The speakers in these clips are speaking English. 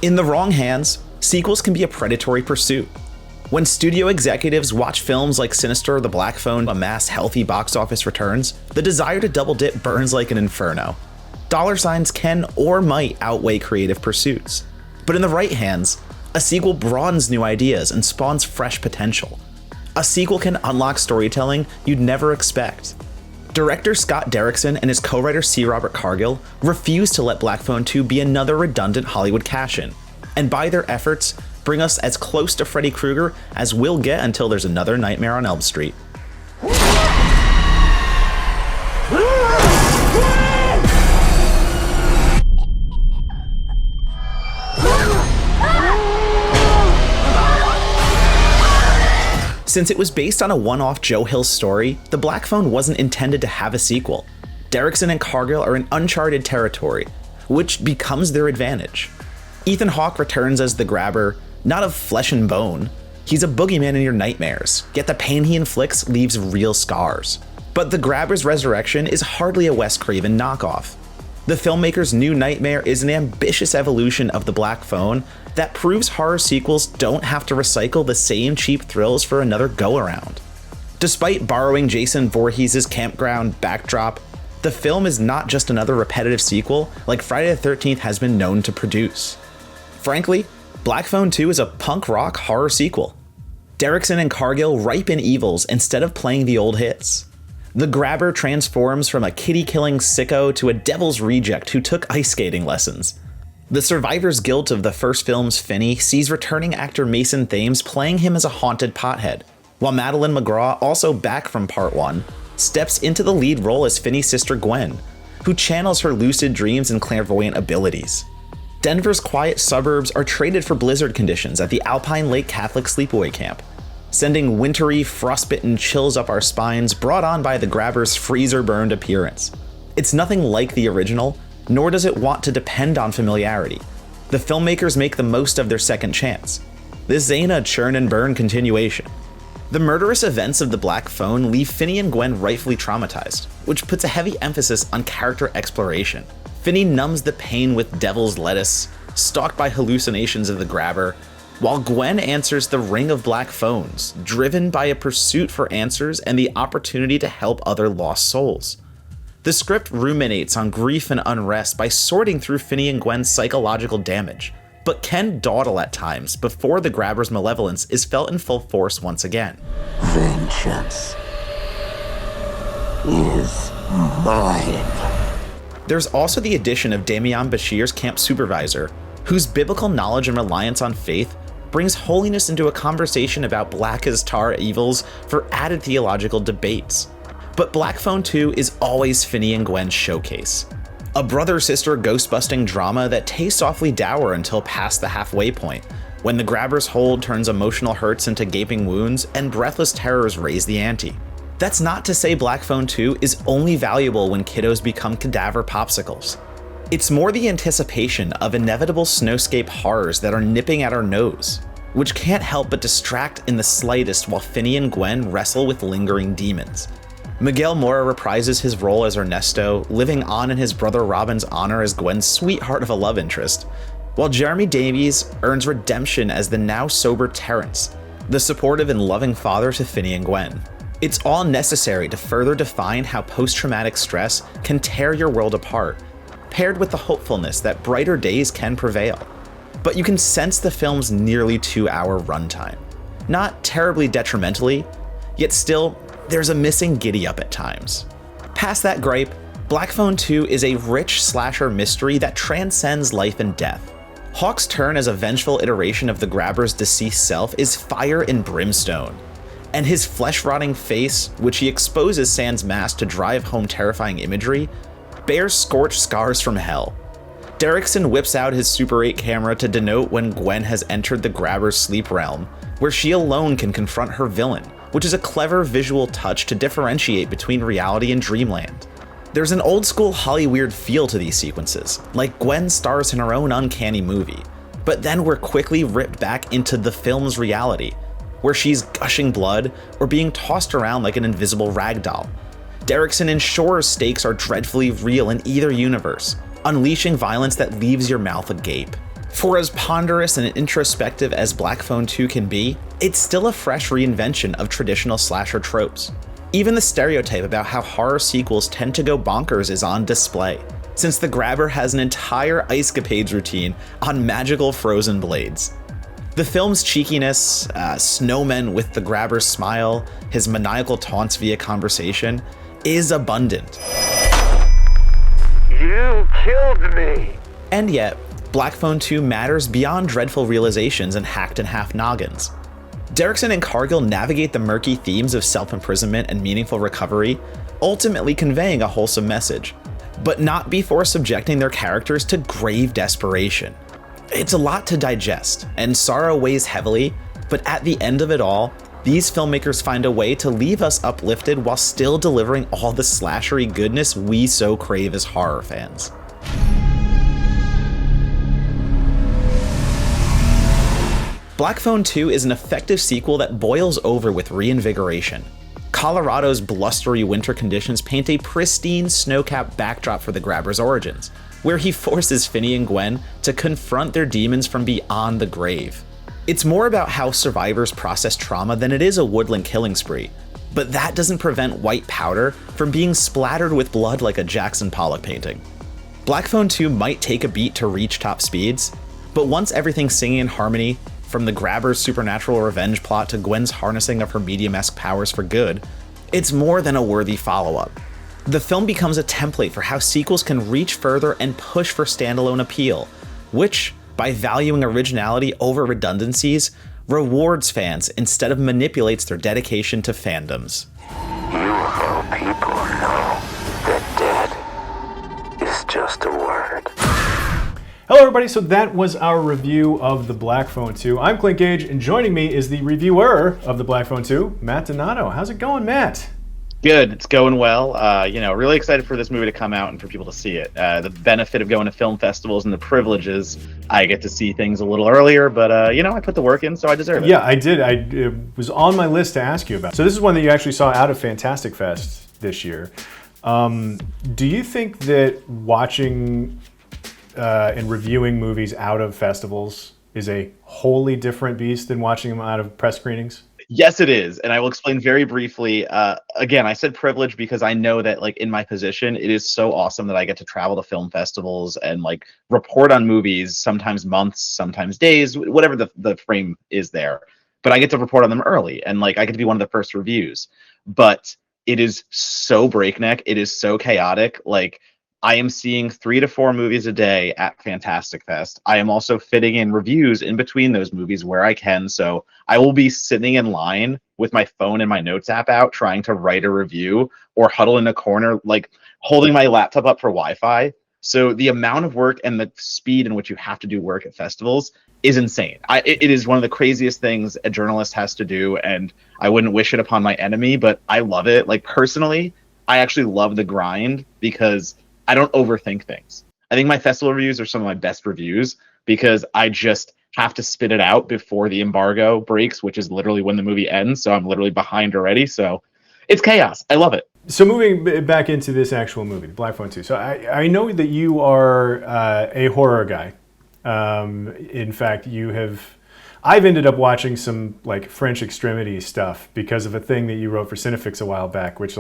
In the wrong hands, sequels can be a predatory pursuit. When studio executives watch films like Sinister or The Black Phone amass healthy box office returns, the desire to double dip burns like an inferno. Dollar signs can or might outweigh creative pursuits. But in the right hands, a sequel broadens new ideas and spawns fresh potential. A sequel can unlock storytelling you'd never expect. Director Scott Derrickson and his co-writer C. Robert Cargill refuse to let Black Phone 2 be another redundant Hollywood cash-in, and by their efforts, bring us as close to Freddy Krueger as we'll get until there's another Nightmare on Elm Street. Since it was based on a one-off Joe Hill story, The Black Phone wasn't intended to have a sequel. Derrickson and Cargill are in uncharted territory, which becomes their advantage. Ethan Hawke returns as the Grabber, not of flesh and bone. He's a boogeyman in your nightmares, yet the pain he inflicts leaves real scars. But the Grabber's resurrection is hardly a Wes Craven knockoff. The filmmaker's new nightmare is an ambitious evolution of The Black Phone that proves horror sequels don't have to recycle the same cheap thrills for another go-around. Despite borrowing Jason Voorhees' campground backdrop, the film is not just another repetitive sequel like Friday the 13th has been known to produce. Frankly, Black Phone 2 is a punk rock horror sequel. Derrickson and Cargill ripen evils instead of playing the old hits. The Grabber transforms from a kitty-killing sicko to a devil's reject who took ice skating lessons. The survivor's guilt of the first film's Finney sees returning actor Mason Thames playing him as a haunted pothead, while Madeleine McGraw, also back from Part 1, steps into the lead role as Finney's sister Gwen, who channels her lucid dreams and clairvoyant abilities. Denver's quiet suburbs are traded for blizzard conditions at the Alpine Lake Catholic Sleepaway Camp, sending wintry, frostbitten chills up our spines brought on by the Grabber's freezer-burned appearance. It's nothing like the original, nor does it want to depend on familiarity. The filmmakers make the most of their second chance. This ain't a churn and burn continuation. The murderous events of The Black Phone leave Finney and Gwen rightfully traumatized, which puts a heavy emphasis on character exploration. Finney numbs the pain with devil's lettuce, stalked by hallucinations of the Grabber, while Gwen answers the ring of black phones, driven by a pursuit for answers and the opportunity to help other lost souls. The script ruminates on grief and unrest by sorting through Finney and Gwen's psychological damage, but can dawdle at times before the Grabber's malevolence is felt in full force once again. Vengeance is mine. There's also the addition of Damian Bashir's camp supervisor, whose biblical knowledge and reliance on faith brings holiness into a conversation about black as tar evils for added theological debates. But Black Phone 2 is always Finney and Gwen's showcase. A brother-sister ghost-busting drama that tastes awfully dour until past the halfway point, when the Grabber's hold turns emotional hurts into gaping wounds and breathless terrors raise the ante. That's not to say Black Phone 2 is only valuable when kiddos become cadaver popsicles. It's more the anticipation of inevitable snowscape horrors that are nipping at our nose, which can't help but distract in the slightest while Finney and Gwen wrestle with lingering demons. Miguel Mora reprises his role as Ernesto, living on in his brother Robin's honor as Gwen's sweetheart of a love interest, while Jeremy Davies earns redemption as the now sober Terrence, the supportive and loving father to Finney and Gwen. It's all necessary to further define how post-traumatic stress can tear your world apart, paired with the hopefulness that brighter days can prevail. But you can sense the film's nearly 2-hour runtime. Not terribly detrimentally, yet still, there's a missing giddy-up at times. Past that gripe, Black Phone 2 is a rich slasher mystery that transcends life and death. Hawke's turn as a vengeful iteration of the Grabber's deceased self is fire and brimstone, and his flesh-rotting face, which he exposes sans mask to drive home terrifying imagery, bears scorched scars from hell. Derrickson whips out his Super 8 camera to denote when Gwen has entered the Grabber's sleep realm, where she alone can confront her villain, which is a clever visual touch to differentiate between reality and dreamland. There's an old-school Hollyweird feel to these sequences, like Gwen stars in her own uncanny movie, but then we're quickly ripped back into the film's reality, where she's gushing blood or being tossed around like an invisible ragdoll. Derrickson ensures stakes are dreadfully real in either universe, unleashing violence that leaves your mouth agape. For as ponderous and introspective as Black Phone 2 can be, it's still a fresh reinvention of traditional slasher tropes. Even the stereotype about how horror sequels tend to go bonkers is on display, since the grabber has an entire ice-capades routine on magical frozen blades. The film's cheekiness, snowmen with the grabber's smile, his maniacal taunts via conversation, is abundant. You killed me! And yet, Black Phone 2 matters beyond dreadful realizations and hacked-in-half noggins. Derrickson and Cargill navigate the murky themes of self-imprisonment and meaningful recovery, ultimately conveying a wholesome message, but not before subjecting their characters to grave desperation. It's a lot to digest, and sorrow weighs heavily, but at the end of it all, these filmmakers find a way to leave us uplifted while still delivering all the slashery goodness we so crave as horror fans. Black Phone 2 is an effective sequel that boils over with reinvigoration. Colorado's blustery winter conditions paint a pristine snow-capped backdrop for the grabber's origins, where he forces Finney and Gwen to confront their demons from beyond the grave. It's more about how survivors process trauma than it is a woodland killing spree, but that doesn't prevent white powder from being splattered with blood like a Jackson Pollock painting. Black Phone 2 might take a beat to reach top speeds, but once everything's singing in harmony, from the grabber's supernatural revenge plot to Gwen's harnessing of her medium-esque powers for good, it's more than a worthy follow-up. The film becomes a template for how sequels can reach further and push for standalone appeal, which, by valuing originality over redundancies, rewards fans instead of manipulates their dedication to fandoms. You of all people know that dead is just a word. Hello everybody, so that was our review of the Black Phone 2. I'm Clint Gage, and joining me is the reviewer of the Black Phone 2, Matt Donato. How's it going, Matt? Good, it's going well. Really excited for this movie to come out and for people to see it. The benefit of going to film festivals and the privileges, I get to see things a little earlier, but I put the work in, so I deserve it. Yeah, I did. It was on my list to ask you about. So this is one that you actually saw out of Fantastic Fest this year. Do you think that watching and reviewing movies out of festivals is a wholly different beast than watching them out of press screenings? Yes, it is, and I will explain very briefly. Again, I said privilege because I know that, in my position, it is so awesome that I get to travel to film festivals and report on movies, sometimes months, sometimes days, whatever the frame is there. But I get to report on them early, and I get to be one of the first reviews. But it is so breakneck, it is so chaotic. I am seeing 3 to 4 movies a day at Fantastic Fest. I am also fitting in reviews in between those movies where I can. So I will be sitting in line with my phone and my notes app out, trying to write a review, or huddle in a corner, holding my laptop up for Wi-Fi. So the amount of work and the speed in which you have to do work at festivals is insane. It is one of the craziest things a journalist has to do, and I wouldn't wish it upon my enemy, but I love it. Personally, I actually love the grind because I don't overthink things. I think my festival reviews are some of my best reviews because I just have to spit it out before the embargo breaks, which is literally when the movie ends. So I'm literally behind already. So it's chaos. I love it. So moving back into this actual movie, Black Phone 2. So I know that you are a horror guy. In fact, I've ended up watching some French Extremity stuff because of a thing that you wrote for Cinefix a while back, which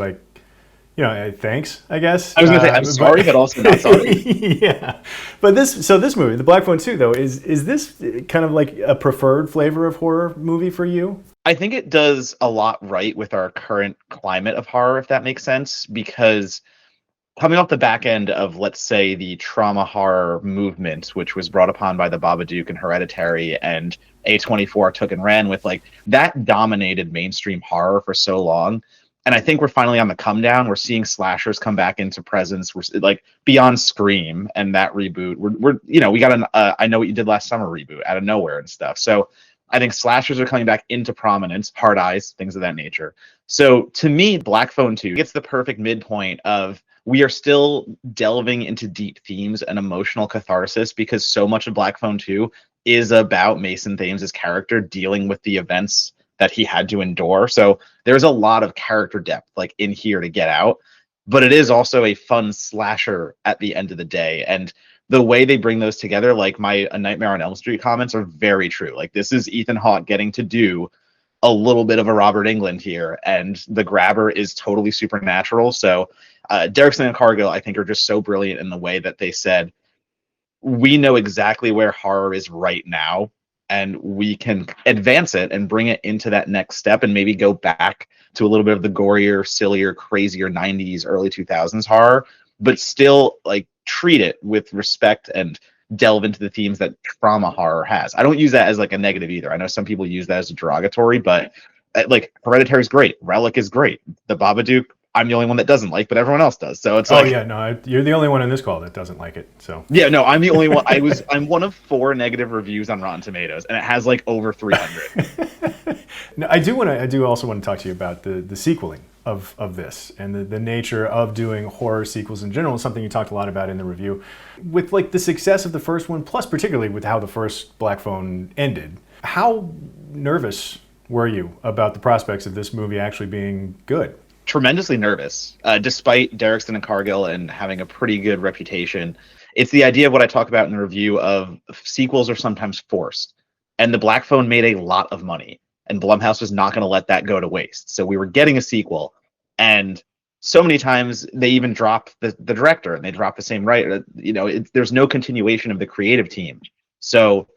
thanks, I guess. I was going to say, I'm sorry, but also not sorry. Yeah. But this movie, the Black Phone 2, though, is this kind of a preferred flavor of horror movie for you? I think it does a lot right with our current climate of horror, if that makes sense, because coming off the back end of, let's say, the trauma horror movement, which was brought upon by the Babadook and Hereditary, and A24 took and ran with, that dominated mainstream horror for so long. And I think we're finally on the come down. We're seeing slashers come back into presence. We're beyond Scream and that reboot. We got an I Know What You Did Last Summer reboot out of nowhere and stuff. So I think slashers are coming back into prominence, Hard Eyes, things of that nature. So to me, Black Phone 2 gets the perfect midpoint of we are still delving into deep themes and emotional catharsis because so much of Black Phone 2 is about Mason Thames' character dealing with the events that he had to endure. So there's a lot of character depth in here to get out, but it is also a fun slasher at the end of the day. And the way they bring those together, like my A Nightmare on Elm Street comments are very true. Like this is Ethan Hawke getting to do a little bit of a Robert Englund here, and the grabber is totally supernatural. So Derrickson and Cargill, I think, are just so brilliant in the way that they said, we know exactly where horror is right now, and we can advance it and bring it into that next step and maybe go back to a little bit of the gorier, sillier, crazier 90s, early 2000s horror, but still like treat it with respect and delve into the themes that trauma horror has. I don't use that as like a negative either. I know some people use that as a derogatory, but like Hereditary is great. Relic is great. The Babadook, I'm the only one that doesn't like, but everyone else does. So it's like, yeah, no, you're the only one in this call that doesn't like it. So yeah, no, I'm the only one. I'm one of 4 negative reviews on Rotten Tomatoes, and it has like over 300. No, I do also want to talk to you about the sequeling of this and the nature of doing horror sequels in general. Something you talked a lot about in the review, with like the success of the first one, plus particularly with how the first Black Phone ended. How nervous were you about the prospects of this movie actually being good? Tremendously nervous, despite Derrickson and Cargill and having a pretty good reputation. It's the idea of what I talk about in the review of sequels are sometimes forced, and the Black Phone made a lot of money, and Blumhouse was not going to let that go to waste. So we were getting a sequel, and so many times they even drop the director and they drop the same writer. You know, there's no continuation of the creative team. So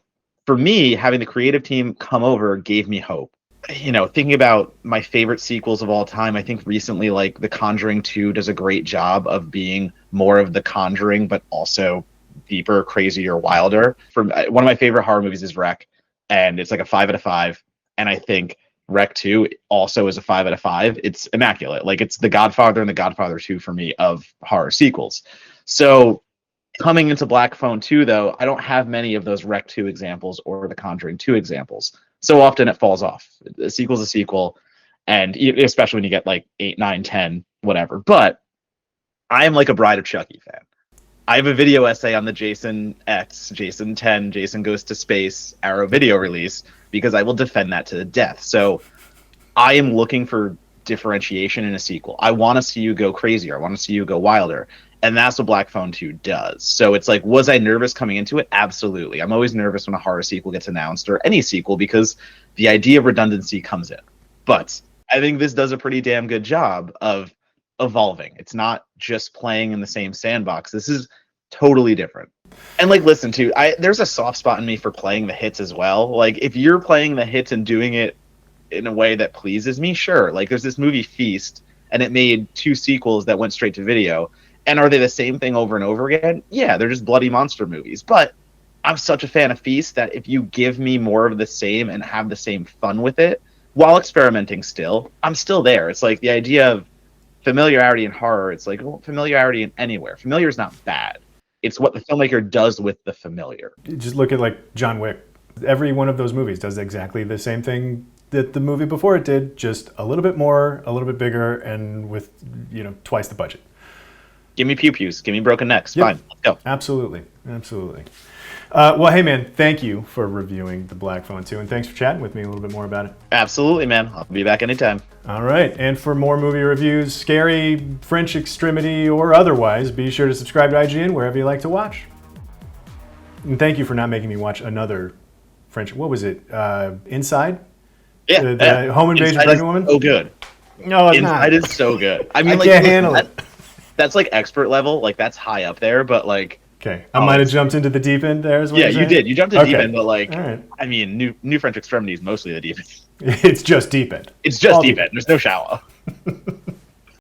for me, having the creative team come over gave me hope. You know, thinking about my favorite sequels of all time, I think recently, like The Conjuring 2 does a great job of being more of The Conjuring, but also deeper, crazier, wilder. One of my favorite horror movies is Wreck, and it's like a 5 out of 5. And I think Wreck 2 also is a 5 out of 5. It's immaculate. Like it's The Godfather and The Godfather 2 for me of horror sequels. So coming into Black Phone 2, though, I don't have many of those Wreck 2 examples or The Conjuring 2 examples. So often it falls off. A sequel's a sequel, and especially when you get like 8, 9, 10, whatever. But I am like a Bride of Chucky fan. I have a video essay on the Jason X, Jason 10, Jason Goes to Space Arrow video release because I will defend that to the death. So I am looking for differentiation in a sequel. I want to see you go crazier. I want to see you go wilder. And that's what Black Phone 2 does. So it's like, was I nervous coming into it? Absolutely. I'm always nervous when a horror sequel gets announced, or any sequel, because the idea of redundancy comes in. But I think this does a pretty damn good job of evolving. It's not just playing in the same sandbox. This is totally different. And like, listen to, there's a soft spot in me for playing the hits as well. Like, if you're playing the hits and doing it in a way that pleases me, sure. Like, there's this movie Feast, and it made 2 sequels that went straight to video. And are they the same thing over and over again? Yeah, they're just bloody monster movies. But I'm such a fan of Feast that if you give me more of the same and have the same fun with it, while experimenting still, I'm still there. It's like the idea of familiarity in horror. It's like, well, familiarity in anywhere. Familiar is not bad. It's what the filmmaker does with the familiar. Just look at like John Wick. Every one of those movies does exactly the same thing that the movie before it did, just a little bit more, a little bit bigger, and with, you know, twice the budget. Give me pew-pews. Give me broken necks. Yep. Fine. Let's go. Absolutely. Absolutely. Well, hey, man, thank you for reviewing the Black Phone 2, and thanks for chatting with me a little bit more about it. Absolutely, man. I'll be back anytime. All right. And for more movie reviews, scary, French extremity, or otherwise, be sure to subscribe to IGN wherever you like to watch. And thank you for not making me watch another French, what was it? Inside? Yeah. The home invasion Inside pregnant woman? So good. No, it's Inside not. is so good. I mean, I like, can't handle it. That's like expert level. Like, that's high up there, but like. Okay, I might have jumped into the deep end there as well. Yeah, you did. You jumped into deep Okay. end, but like, All right. I mean, new French extremity is mostly the deep end. It's just deep end. It's just All deep deep end. There's no shower.